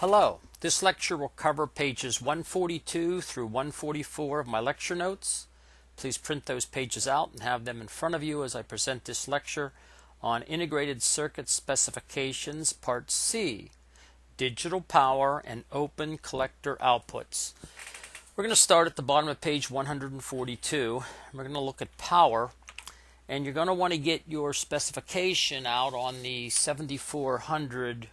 Hello, this lecture will cover pages 142 through 144 of my lecture notes. Please print those pages out and have them in front of you as I present this lecture on Integrated Circuit Specifications Part C, Digital Power and Open Collector Outputs. We're going to start at the bottom of page 142. We're going to look at power, and you're going to want to get your specification out on the 7400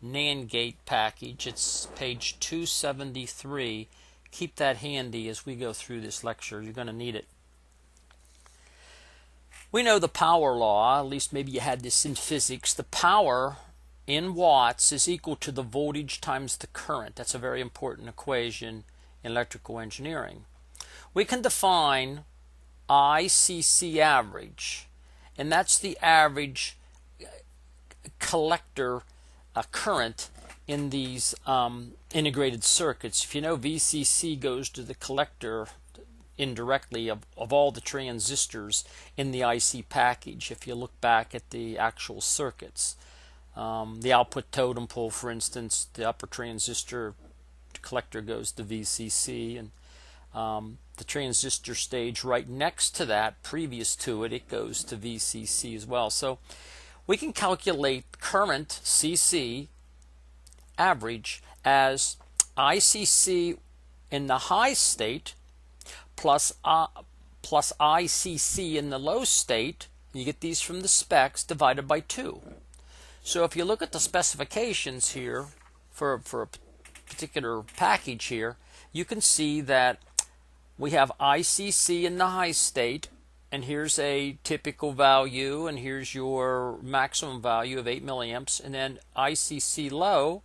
NAND gate package. It's page 273. Keep that handy as we go through this lecture. You're going to need it. We know the power law, at least maybe you had this in physics. The power in watts is equal to the voltage times the current. That's a very important equation in electrical engineering. We can define ICC average, and that's the average collector current in these integrated circuits. If you know, VCC goes to the collector indirectly of all the transistors in the IC package. If you look back at the actual circuits, the output totem pole, for instance, the upper transistor collector goes to VCC, and the transistor stage right next to that, previous to it, it goes to VCC as well. So we can calculate current CC average as ICC in the high state plus ICC in the low state. You get these from the specs, divided by 2. So if you look at the specifications here for a particular package here, you can see that we have ICC in the high state, and here's a typical value, and here's your maximum value of 8 milliamps, and then ICC low,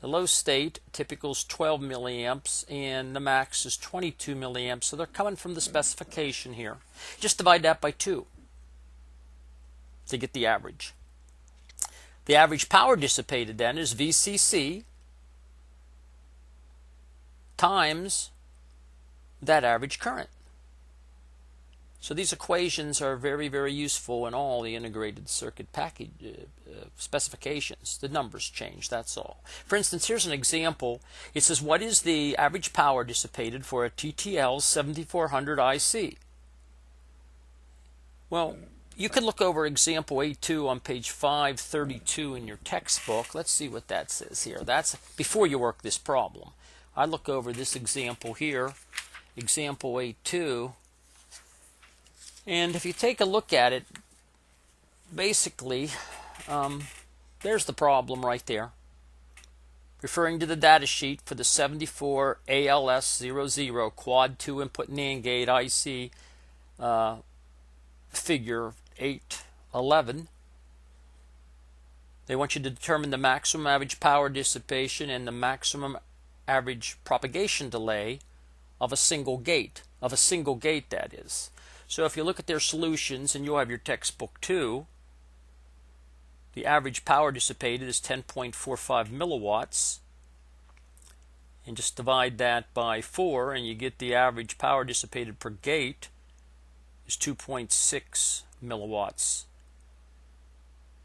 the low state, typical is 12 milliamps, and the max is 22 milliamps, so they're coming from the specification here. Just divide that by 2 to get the average. The average power dissipated then is VCC times that average current. So these equations are very, very useful in all the integrated circuit package specifications. The numbers change, that's all. For instance, here's an example. It says, what is the average power dissipated for a TTL 7400 IC? Well, you can look over example A2 on page 532 in your textbook. Let's see what that says here. That's before you work this problem. I look over this example here, example A2, and if you take a look at it, basically, there's the problem right there. Referring to the data sheet for the 74 ALS00 quad 2 input NAND gate IC figure 811, they want you to determine the maximum average power dissipation and the maximum average propagation delay of a single gate, that is. So if you look at their solutions, and you'll have your textbook too, the average power dissipated is 10.45 milliwatts, and just divide that by 4 and you get the average power dissipated per gate is 2.6 milliwatts.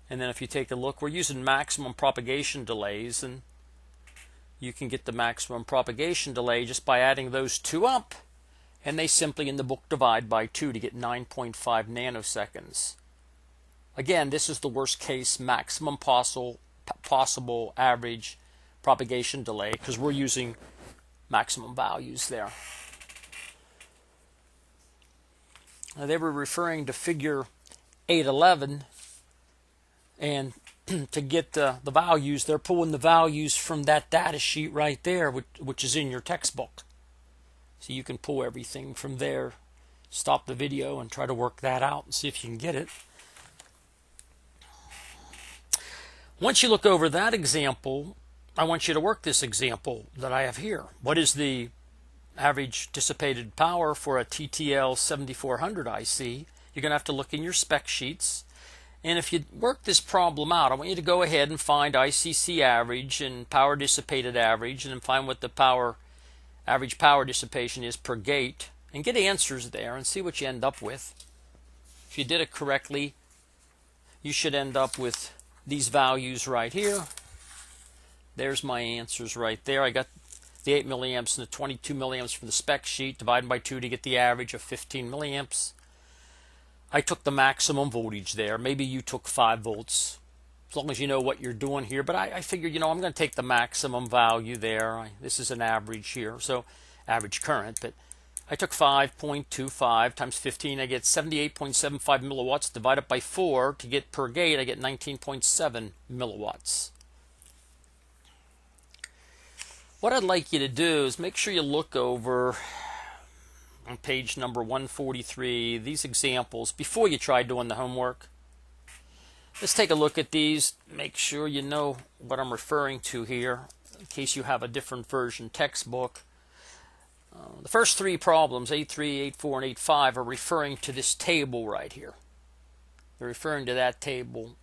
And then if you take a look, we're using maximum propagation delays, and you can get the maximum propagation delay just by adding those two up, and they simply in the book divide by 2 to get 9.5 nanoseconds. Again, this is the worst case maximum possible average propagation delay, because we're using maximum values there. Now, they were referring to figure 811, and to get the values, they're pulling the values from that data sheet right there, which is in your textbook. So you can pull everything from there, stop the video, and try to work that out and see if you can get it. Once you look over that example, I want you to work this example that I have here. What is the average dissipated power for a TTL 7400 IC? You're going to have to look in your spec sheets. And if you work this problem out, I want you to go ahead and find ICC average and power dissipated average, and then find what the average power dissipation is per gate, and get answers there and see what you end up with. If you did it correctly, you should end up with these values right here. There's my answers right there. I got the 8 milliamps and the 22 milliamps from the spec sheet, divided by 2 to get the average of 15 milliamps. I took the maximum voltage there. Maybe you took 5 volts, as long as you know what you're doing here. But I figured, you know, I'm going to take the maximum value there. This is an average here, so average current. But I took 5.25 times 15. I get 78.75 milliwatts. Divided by 4 to get per gate, I get 19.7 milliwatts. What I'd like you to do is make sure you look over on page number 143 these examples before you try doing the homework. Let's take a look at these. Make sure you know what I'm referring to here in case you have a different version textbook. The first 3 problems, 8.3, 8.4, and 8.5, are referring to this table right here. They're referring to that table.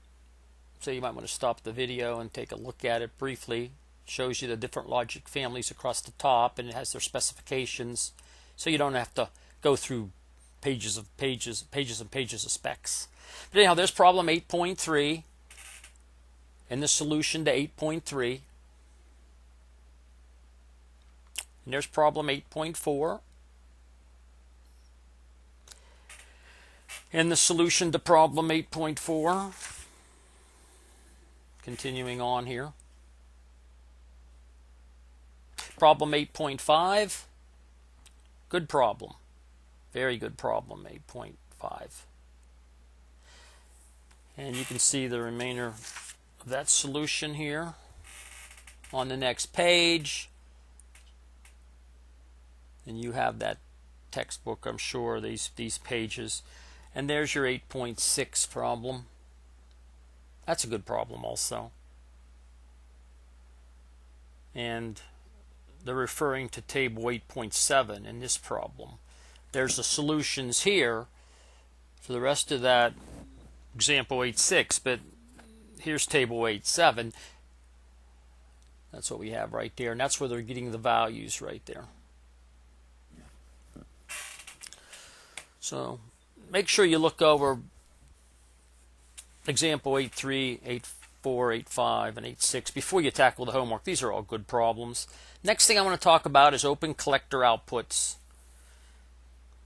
So you might want to stop the video and take a look at it briefly. Shows you the different logic families across the top, and it has their specifications, so you don't have to go through pages and pages of specs. But anyhow, there's problem 8.3 and the solution to 8.3. And there's problem 8.4 and the solution to problem 8.4. Continuing on here. Problem 8.5, good problem, very good problem, 8.5. And you can see the remainder of that solution here on the next page. And you have that textbook, I'm sure, these pages. And there's your 8.6 problem. That's a good problem also. And they're referring to table 8.7 in this problem. There's the solutions here for the rest of that example 8.6, but here's table 8.7. That's what we have right there, and that's where they're getting the values right there. So make sure you look over example 8.3, 8.4, 8.5, and 8.6 before you tackle the homework. These are all good problems. Next thing I want to talk about is open collector outputs.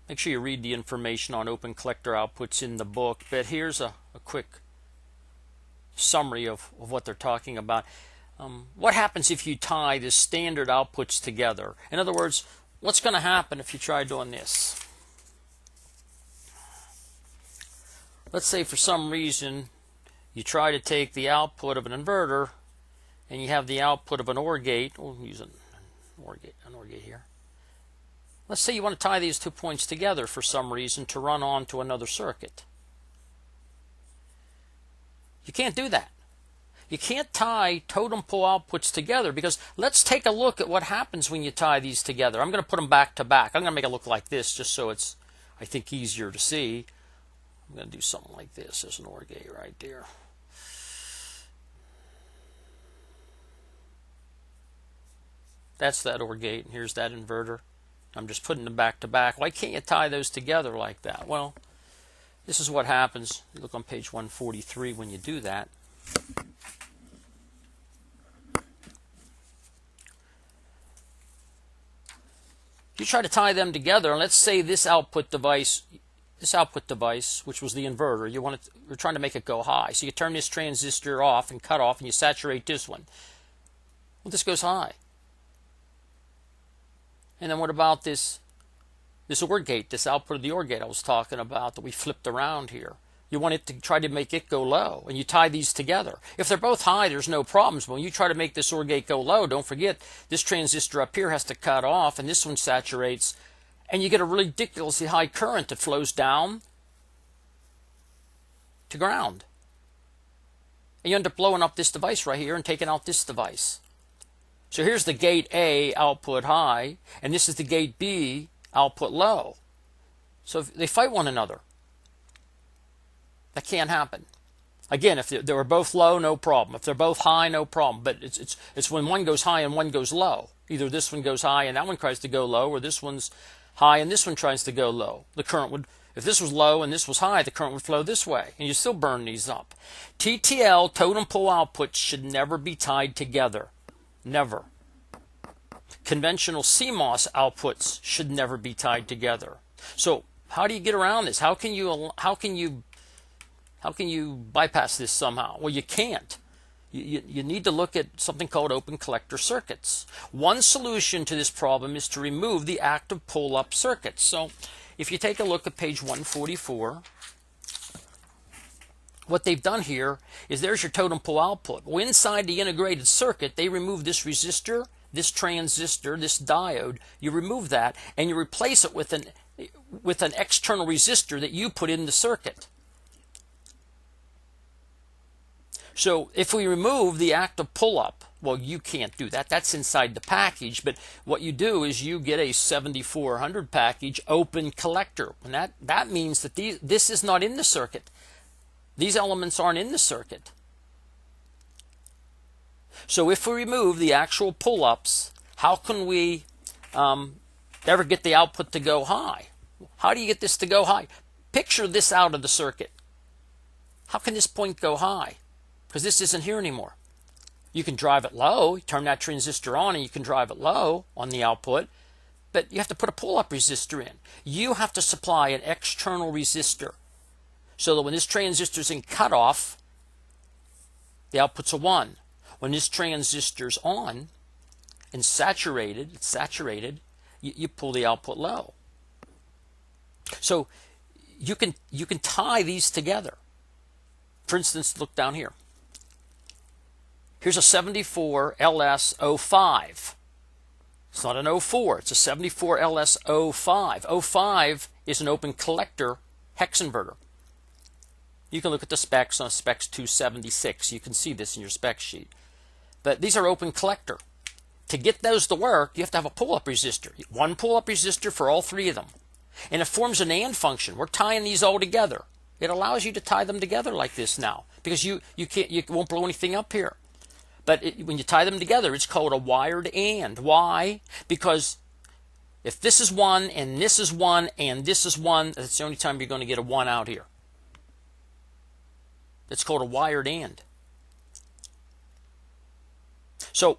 Make sure you read the information on open collector outputs in the book, but here's a quick summary of what they're talking about. What happens if you tie the standard outputs together? In other words, what's going to happen if you try doing this? Let's say for some reason you try to take the output of an inverter and you have the output of an OR gate. We'll use an OR gate here. Let's say you want to tie these 2 points together for some reason to run on to another circuit. You can't do that. You can't tie totem pole outputs together, because let's take a look at what happens when you tie these together. I'm going to put them back to back. I'm going to make it look like this just so it's, I think, easier to see. I'm going to do something like this. There's an OR gate right there. That's that OR gate, and here's that inverter. I'm just putting them back to back. Why can't you tie those together like that? Well, this is what happens. You look on page 143 when you do that. You try to tie them together, and let's say this output device, which was the inverter, you're trying to make it go high. So you turn this transistor off and cut off, and you saturate this one. Well, this goes high. And then what about this OR gate, this output of the OR gate I was talking about that we flipped around here? You want it to try to make it go low, and you tie these together. If they're both high, there's no problems. But when you try to make this OR gate go low, don't forget this transistor up here has to cut off, and this one saturates, and you get a ridiculously high current that flows down to ground. And you end up blowing up this device right here and taking out this device. So here's the gate A, output high, and this is the gate B, output low. So if they fight one another. That can't happen. Again, if they were both low, no problem. If they're both high, no problem. But it's when one goes high and one goes low. Either this one goes high and that one tries to go low, or this one's high and this one tries to go low. The current would, if this was low and this was high, the current would flow this way, and you still burn these up. TTL, totem pole outputs, should never be tied together. Never. Conventional CMOS outputs should never be tied together. So how do you get around this? How can you bypass this somehow? Well, you can't. You need to look at something called open collector circuits. One solution to this problem is to remove the active pull-up circuits. So if you take a look at page 144, what they've done here is there's your totem pole output. Well, inside the integrated circuit, they remove this resistor, this transistor, this diode. You remove that and you replace it with an external resistor that you put in the circuit. So if we remove the active pull-up, well, you can't do that. That's inside the package. But what you do is you get a 7400 package open collector. And that means that this is not in the circuit. These elements aren't in the circuit. So if we remove the actual pull-ups, how can we ever get the output to go high? How do you get this to go high? Picture this out of the circuit. How can this point go high? Because this isn't here anymore. You can drive it low, you turn that transistor on and you can drive it low on the output, but you have to put a pull-up resistor in. You have to supply an external resistor so that when this transistor's in cutoff, the output's a 1. When this transistor's on and saturated, you pull the output low. So you can tie these together. For instance, look down here. Here's a 74 LS05. It's not an 04, it's a 74 LS05. 05 is an open collector hex inverter. You can look at the specs on specs 276. You can see this in your spec sheet. But these are open collector. To get those to work, you have to have a pull-up resistor. One pull-up resistor for all three of them. And it forms an AND function. We're tying these all together. It allows you to tie them together like this now because you won't blow anything up here. But when you tie them together, it's called a wired AND. Why? Because if this is 1 and this is 1 and this is 1, that's the only time you're going to get a 1 out here. It's called a wired AND. So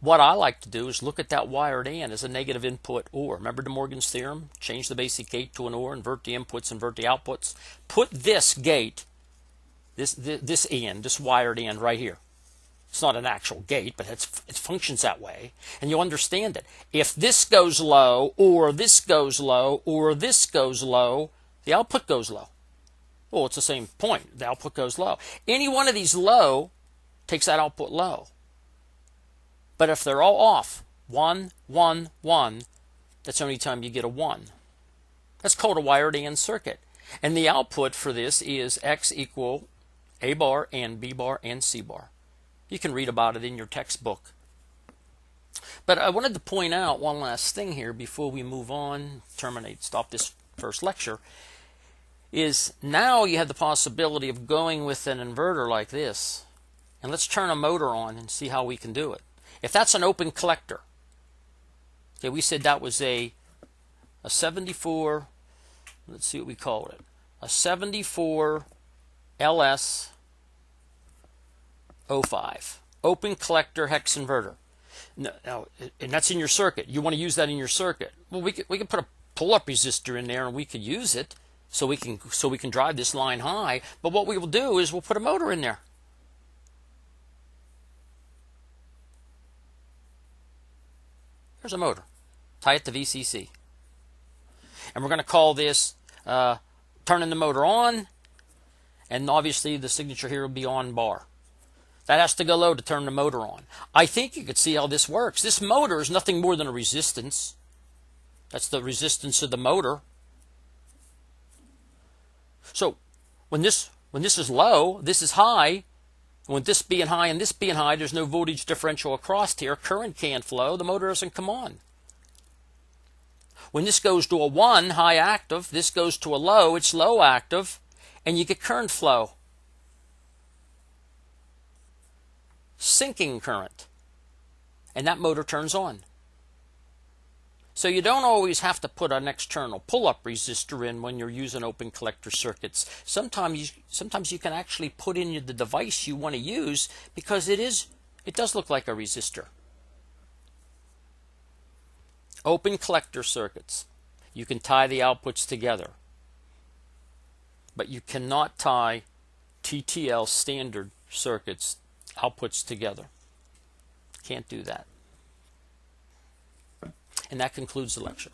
what I like to do is look at that wired AND as a negative input OR. Remember De Morgan's theorem? Change the basic gate to an OR, invert the inputs, invert the outputs. Put this gate, this AND, this wired AND right here. It's not an actual gate, but it functions that way. And you understand it. If this goes low, or this goes low, or this goes low, the output goes low. Well, it's the same point. The output goes low. Any one of these low takes that output low. But if they're all off, 1, 1, 1, that's the only time you get a 1. That's called a wired AND circuit. And the output for this is X equal A bar and B bar and C bar. You can read about it in your textbook. But I wanted to point out one last thing here before we move on, stop this first lecture, is now you have the possibility of going with an inverter like this. And let's turn a motor on and see how we can do it. If that's an open collector, okay, we said that was a 74, let's see what we call it, a 74 LS 05, open collector hex inverter. Now, and that's in your circuit. You want to use that in your circuit. Well, we could put a pull-up resistor in there and we could use it so we can drive this line high. But what we will do is we'll put a motor in there. Here's a motor. Tie it to VCC. And we're going to call this turning the motor on, and obviously the signature here will be on bar. That has to go low to turn the motor on. I think you could see how this works. This motor is nothing more than a resistance. That's the resistance of the motor. So when this is low, this is high. With this being high and this being high, there's no voltage differential across here. Current can't flow. The motor doesn't come on. When this goes to a 1, high active, this goes to a low, it's low active, and you get current flow. Sinking current. And that motor turns on. So you don't always have to put an external pull-up resistor in when you're using open collector circuits. Sometimes you can actually put in the device you want to use because it does look like a resistor. Open collector circuits, you can tie the outputs together, but you cannot tie TTL standard circuits outputs together. Can't do that. And that concludes the lecture.